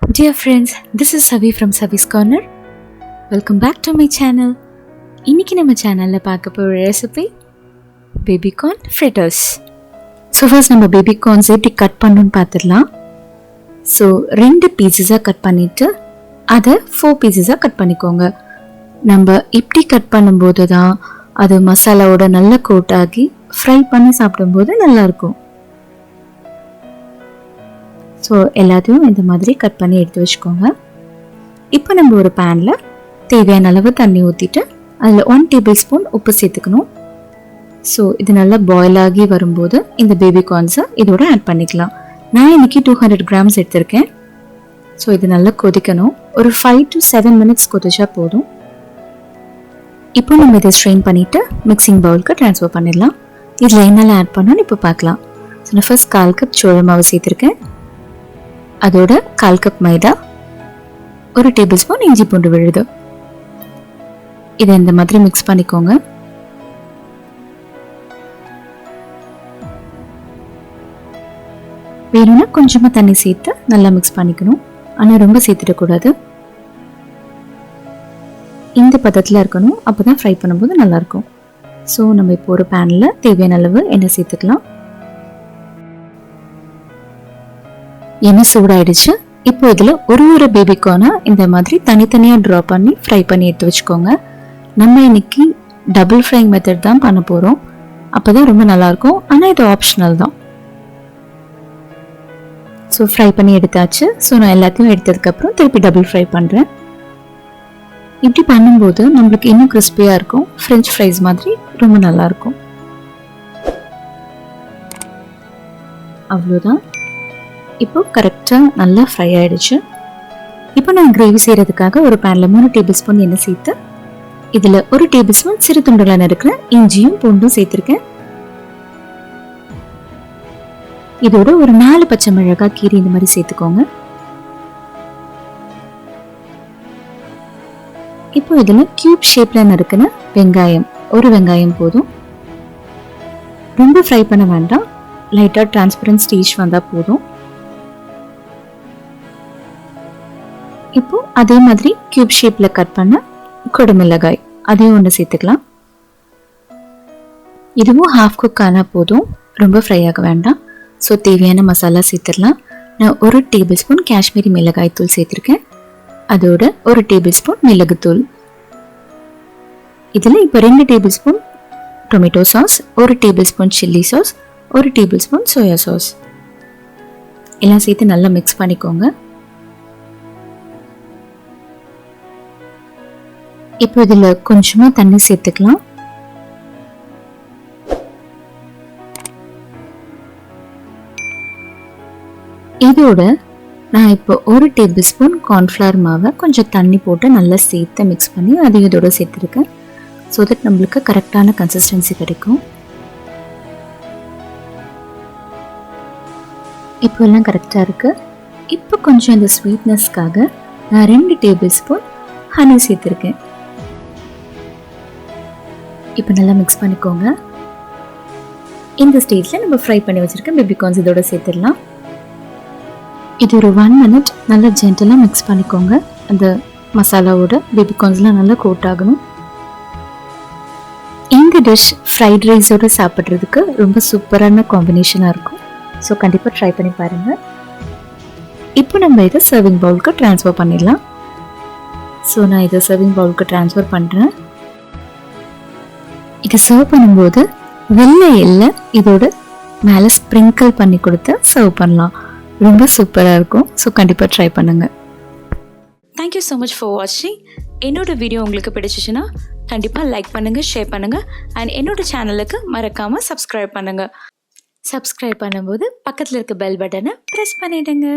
Dear friends, this is Savi from Savi's Corner. Welcome back to my channel. இன்னைக்கு நம்ம சேனல்ல பார்க்க போற recipe baby corn fritters. So first நம்ம baby corns எப்படி கட் பண்ணணும்னு பார்த்துடலாம். ஸோ 2 பீசஸாக கட் பண்ணிவிட்டு அதை 4 பீசஸாக கட் பண்ணிக்கோங்க. நம்ம இப்படி கட் பண்ணும்போது தான் அது மசாலாவோட நல்லா கோட் ஆகி ஃப்ரை பண்ணி சாப்பிடும்போது நல்லாயிருக்கும். ஸோ எல்லாத்தையும் இந்த மாதிரி கட் பண்ணி எடுத்து வச்சுக்கோங்க. இப்போ நம்ம ஒரு பேனில் தேவையான அளவு தண்ணி ஊற்றிட்டு அதில் 1 டேபிள் ஸ்பூன் உப்பு சேர்த்துக்கணும். ஸோ இது நல்லா பாயில் ஆகி வரும்போது இந்த பேபி கார்ன்ஸை இதோட ஆட் பண்ணிக்கலாம். நான் இன்றைக்கி 200 கிராம்ஸ் எடுத்திருக்கேன். ஸோ இது நல்லா கொதிக்கணும். ஒரு 5 to 7 மினிட்ஸ் கொதிச்சா போதும். இப்போ நம்ம இதை ஸ்ட்ரெயின் பண்ணிவிட்டு மிக்சிங் பவுலுக்கு ட்ரான்ஸ்ஃபர் பண்ணிடலாம். இதில் என்னெல்லாம் ஆட் பண்ணணும்னு இப்போ பார்க்கலாம். ஸோ நான் ஃபர்ஸ்ட் 1/4 கப் சோள மாவு சேர்த்துருக்கேன். அதோட 1/4 கப் மைதா, 1 டேபிள் ஸ்பூன் இஞ்சி பூண்டு விழுது. இதை இந்த மாதிரி மிக்ஸ் பண்ணிக்கோங்க. வேணும்னா கொஞ்சமாக தண்ணி சேர்த்து நல்லா மிக்ஸ் பண்ணிக்கணும். ஆனால் ரொம்ப சேர்த்துடக்கூடாது. இந்த பதத்தில் இருக்கணும். அப்போ தான் ஃப்ரை பண்ணும்போது நல்லாயிருக்கும். ஸோ நம்ம இப்போ ஒரு பேனில் தேவையான அளவு எண்ணெய் சேர்த்துக்கலாம். எண்ணெய் சூடாயிடுச்சு. இப்போ இதில் ஒரு பேபி கார்னை இந்த மாதிரி தனித்தனியாக ட்ரா பண்ணி ஃப்ரை பண்ணி எடுத்து வச்சுக்கோங்க. நம்ம இன்னைக்கு டபுள் ஃப்ரைங் மெத்தட் தான் பண்ண போகிறோம். அப்போ தான் ரொம்ப நல்லாயிருக்கும். ஆனால் இது ஆப்ஷனல் தான். ஸோ ஃப்ரை பண்ணி எடுத்தாச்சு. ஸோ நான் எல்லாத்தையும் எடுத்ததுக்கப்புறம் திருப்பி டபுள் ஃப்ரை பண்ணுறேன். இப்படி பண்ணும்போது நம்மளுக்கு இன்னும் கிறிஸ்பியாக இருக்கும். ஃப்ரெஞ்ச் ஃப்ரைஸ் மாதிரி ரொம்ப நல்லாயிருக்கும். அவ்வளோதான். இப்போ கரெக்டாக நல்லா ஃப்ரை ஆகிடுச்சு. இப்போ நான் கிரேவி செய்கிறதுக்காக ஒரு பேனில் 3 டேபிள் ஸ்பூன் எண்ணெய் சேர்த்து இதில் 1 டேபிள் ஸ்பூன் சிறு துண்டுலாம் இருக்கிற இஞ்சியும் பூண்டும் சேர்த்துருக்கேன். இதோட ஒரு 4 பச்சை மிளகாய் கீரி இந்த மாதிரி சேர்த்துக்கோங்க. இப்போ இதில் கியூப் ஷேப்பில் நறுக்கின வெங்காயம், ஒரு வெங்காயம் போதும். ரொம்ப ஃப்ரை பண்ண வேண்டாம். லைட்டாக டிரான்ஸ்பரண்ட் ஸ்டேஜ் வந்தால் போதும். இப்போ அதே மாதிரி கியூப் ஷேப்பில் கட் பண்ண குடமிளகாய், அதையும் ஒன்று சேர்த்துக்கலாம். இதுவும் ஹாஃப் குக் ஆனால் போதும். ரொம்ப ஃப்ரை ஆக வேண்டாம். ஸோ தேவையான மசாலா சேர்த்துடலாம். நான் 1 டேபிள் ஸ்பூன் காஷ்மீரி மிளகாய் தூள் சேர்த்துருக்கேன். அதோட 1 டேபிள் ஸ்பூன் மிளகுத்தூள். இதில் இப்போ 2 table spoon tomato sauce, 1 table spoon chilli sauce, 1 table spoon soya sauce எல்லாம் சேர்த்து நல்லா மிக்ஸ் பண்ணிக்கோங்க. இப்போ இதில் கொஞ்சமாக தண்ணி சேர்த்துக்கலாம். இதோட நான் இப்போ 1 டேபிள் ஸ்பூன் கார்ன்ஃப்ளவர் மாவை கொஞ்சம் தண்ணி போட்டு நல்லா சேர்த்து மிக்ஸ் பண்ணி அதையும் இதோட சேர்த்துருக்கேன். ஸோ தட் நம்மளுக்கு கரெக்டான கன்சிஸ்டன்சி கிடைக்கும். இப்போ எல்லாம் கரெக்டாக இருக்குது. இப்போ கொஞ்சம் இந்த ஸ்வீட்னஸ்க்காக நான் 2 டேபிள் ஸ்பூன் ஹனி சேர்த்துருக்கேன். இப்போ நல்லா மிக்ஸ் பண்ணிக்கோங்க. இந்த ஸ்டேஜில் நம்ம ஃப்ரை பண்ணி வச்சுருக்க பேபி கார்ன்ஸ் இதோட சேர்த்துடலாம். இது ஒரு 1 மினிட் நல்லா ஜென்டலாக மிக்ஸ் பண்ணிக்கோங்க. அந்த மசாலாவோட பேபி கார்ன்ஸ்லாம் நல்லா கோட் ஆகணும். இந்த டிஷ் ஃப்ரைட் ரைஸோடு சாப்பிட்றதுக்கு ரொம்ப சூப்பரான காம்பினேஷனாக இருக்கும். ஸோ கண்டிப்பாக ட்ரை பண்ணி பாருங்கள். இப்போ நம்ம இதை சர்விங் பவுலுக்கு ட்ரான்ஸ்ஃபர் பண்ணிடலாம். ஸோ நான் இதை சர்விங் பவுலுக்கு ட்ரான்ஸ்ஃபர் பண்ணுறேன். இது சர்வ் பண்ணும்போது வெள்ளை எல்லை இதோட மேலே ஸ்ப்ரிங்கிள் பண்ணி கொடுத்து சர்வ் பண்ணலாம். ரொம்ப சூப்பராக இருக்கும். ஸோ கண்டிப்பாக ட்ரை பண்ணுங்கள். தேங்க்யூ ஸோ மச் ஃபார் வாட்சிங். என்னோட வீடியோ உங்களுக்கு பிடிச்சிச்சுன்னா கண்டிப்பாக லைக் பண்ணுங்கள், ஷேர் பண்ணுங்கள். அண்ட் என்னோட சேனலுக்கு மறக்காமல் சப்ஸ்கிரைப் பண்ணுங்கள். சப்ஸ்கிரைப் பண்ணும்போது பக்கத்தில் இருக்க பெல் பட்டனை ப்ரெஸ் பண்ணிவிடுங்க.